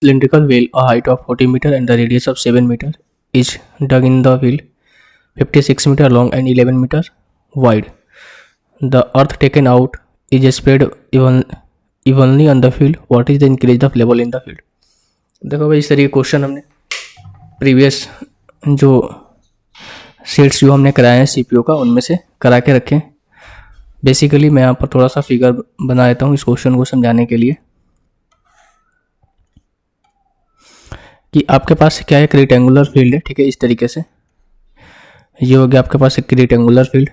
cylindrical wheel a height of 40 meter and the radius of 7 meter is dug in the wheel 56 meter long and 11 meter wide. The earth taken out is spread evenly on the field. What is the increase of level in the field? देखो भाई, इस तरीके question हमने previous जो seats जो हमने कराए हैं सीपीओ का उनमें से करा के रखे हैं. बेसिकली मैं यहाँ पर थोड़ा सा फिगर बना देता हूँ इस क्वेश्चन को समझाने के लिए कि आपके पास क्या है, एक रेक्टेंगुलर फील्ड है. ठीक है, इस तरीके से ये हो गया आपके पास एक रेक्टेंगुलर फील्ड.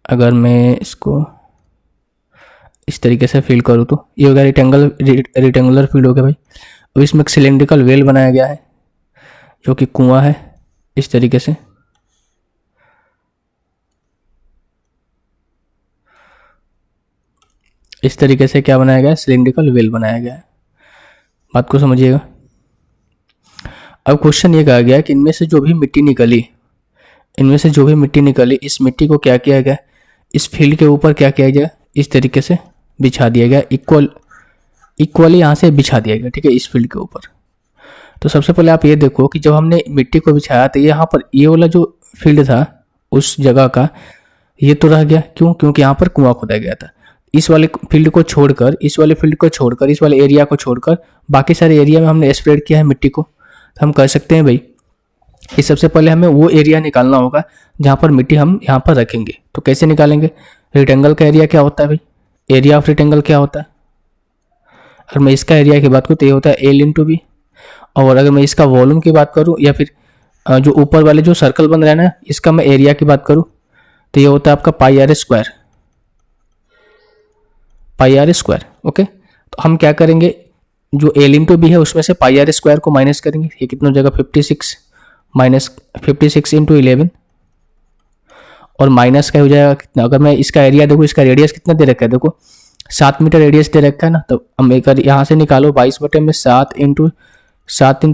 अगर मैं इसको इस तरीके से फील करूँ तो ये हो गया रेक्टेंगुलर फील्ड हो गया भाई. अब इसमें एक सिलेंड्रिकल वेल बनाया गया है जो कि कुआं है. इस तरीके से क्या बनाया गया है, सिलेंड्रिकल वेल बनाया गया है. बात को समझिएगा. अब क्वेश्चन ये कहा गया कि इनमें से जो भी मिट्टी निकली इस मिट्टी को क्या किया गया, इस फील्ड के ऊपर क्या किया गया, इस तरीके से बिछा दिया गया. इक्वली यहाँ से बिछा दिया गया. ठीक है, इस फील्ड के ऊपर. तो सबसे पहले आप ये देखो कि जब हमने मिट्टी को बिछाया तो यहाँ पर ये वाला जो फील्ड था उस जगह का ये तो रह गया. क्यों? क्योंकि यहाँ पर कुआं खोदा गया था. इस वाले फील्ड को छोड़कर, इस वाले एरिया को छोड़कर बाकी सारे एरिया में हमने स्प्रेड किया है मिट्टी को. तो हम कह सकते हैं भाई कि सबसे पहले हमें वो एरिया निकालना होगा जहाँ पर मिट्टी हम यहाँ पर रखेंगे. तो कैसे निकालेंगे? रेक्टेंगल का एरिया क्या होता है भाई? एरिया ऑफ रेक्टेंगल क्या होता है? अगर मैं इसका एरिया की बात करूँ तो ये होता है L इंटू बी. और अगर मैं इसका वॉल्यूम की बात करूँ या फिर जो ऊपर वाले जो सर्कल बन रहा है ना, इसका मैं एरिया की बात करूँ तो ये होता है आपका पाई आर स्क्वायर. ओके, तो हम क्या करेंगे, जो L इंटू बी है उसमें से पाई आर स्क्वायर को माइनस करेंगे. ये कितना हो जाएगा, 56 माइनस 56 इंटू 11 और माइनस का हो जाएगा कितना. अगर मैं इसका एरिया देखो, इसका रेडियस कितना दे रखा है, देखो 7 मीटर रेडियस दे रखा है ना. तो हम एक यहाँ से निकालो 22 में 7 इंटू 7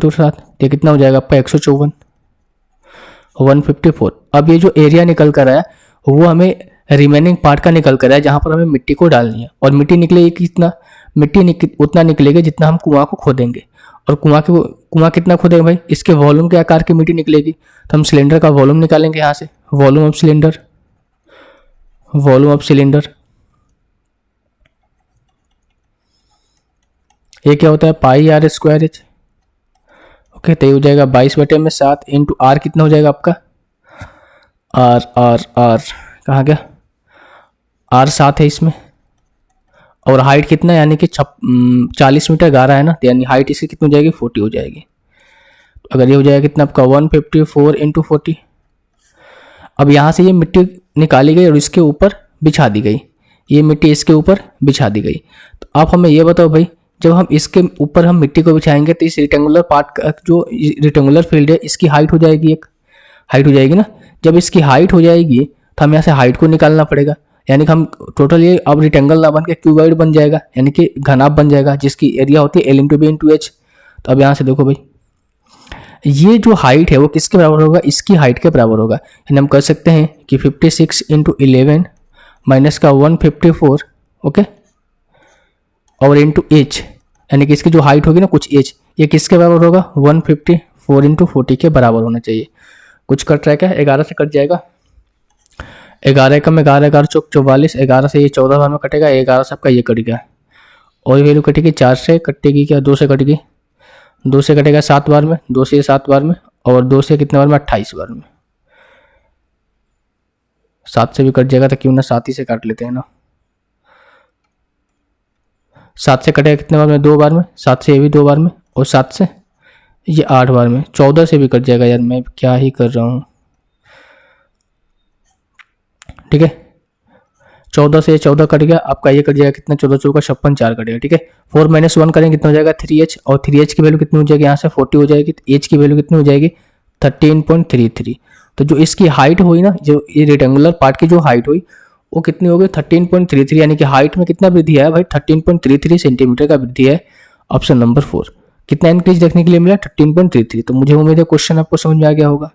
ये कितना हो जाएगा आपका 154 154. अब ये जो एरिया निकल कर आया वो हमें रिमेनिंग पार्ट का निकल कर आया जहाँ पर हमें मिट्टी को डालनी है. और मिट्टी निकलेगी कितना, उतना निकलेगा जितना हम कुआं को खोदेंगे. और कुआं कितना खोदेंगे भाई, इसके वॉल्यूम के आकार की मिट्टी निकलेगी. तो हम सिलेंडर का वॉल्यूम निकालेंगे यहाँ से. वॉल्यूम ऑफ सिलेंडर ये क्या होता है, पाई आर स्क्वायर एच. ओके, तो ये हो जाएगा 22 में 7 इंटू आर कितना हो जाएगा आपका, आर कहाँ गया, आर 7 है इसमें. और हाइट कितना है, यानी कि 40 मीटर गारा है ना, यानी हाइट इसकी कितनी हो जाएगी, 40 हो जाएगी. अगर ये हो जाएगा कितना आपका 154 इंटू 40. अब यहाँ से ये मिट्टी निकाली गई और इसके ऊपर बिछा दी गई. ये मिट्टी इसके ऊपर बिछा दी गई. तो आप हमें ये बताओ भाई, जब हम इसके ऊपर हम मिट्टी को बिछाएंगे तो इस रेक्टेंगुलर पार्ट का जो रेक्टेंगुलर फील्ड है इसकी हाइट हो जाएगी, एक हाइट हो जाएगी ना. जब इसकी हाइट हो जाएगी तो हम यहाँ से हाइट को निकालना पड़ेगा. यानी कि हम टोटल ये अब रेक्टेंगल ना बन के क्यूबॉइड बन जाएगा, यानी कि घनाभ बन जाएगा जिसकी एरिया होती है L into B into H. तो अब यहाँ से देखो भाई, ये जो हाइट है वो किसके बराबर होगा, इसकी हाइट के बराबर होगा. यानी हम कह सकते हैं कि 56 इंटू 11 माइनस का 154. ओके, और इंटू एच, यानी कि इसकी जो हाइट होगी ना कुछ एच, ये किसके बराबर होगा, 154 इंटू 40 के बराबर होना चाहिए. कुछ कट रहा है क्या, 11 से कट जाएगा. 11 कम 11 चौक 44, 11 से ये 14 बार में कटेगा, 11 से आपका ये कट गया. और वैल्यू कटेगी 4 से कटेगी क्या, 2 से कटेगी, 2 से कटेगा 7 बार में, 2 से 7 बार में, और 2 से कितने बार में, 28 बार में. 7 से भी कट जाएगा तो क्यों ना 7 ही से काट लेते हैं ना. 7 से कटेगा कितने बार में, 2 बार में, 7 से ये भी 2 बार में, और 7 से ये 8 बार में. 14 से भी कट जाएगा. यार मैं क्या ही कर रहा हूँ. ठीक है, 14 से 14 कट गया आपका, ये कट जाएगा कितना, 14 चौका 56, 4 कटेगा. ठीक है, 4 माइनस 1 करेंगे कितना हो जाएगा, 3h. और 3h की वैल्यू कितनी हो जाएगी, यहाँ से 40 हो जाएगी. तो h की वैल्यू कितनी हो जाएगी, 13.33. तो जो इसकी हाइट हुई ना, जो ये रेक्टेंगुलर पार्ट की जो हाइट हुई वो कितनी हो गई, 13.33. यानी कि हाइट में कितना वृद्धि है भाई, 13.33 सेंटीमीटर का वृद्धि है. Option number 4. कितना इंक्रीज देखने के लिए मिला, 13.33. तो मुझे उम्मीद है क्वेश्चन आपको समझ में आ गया होगा.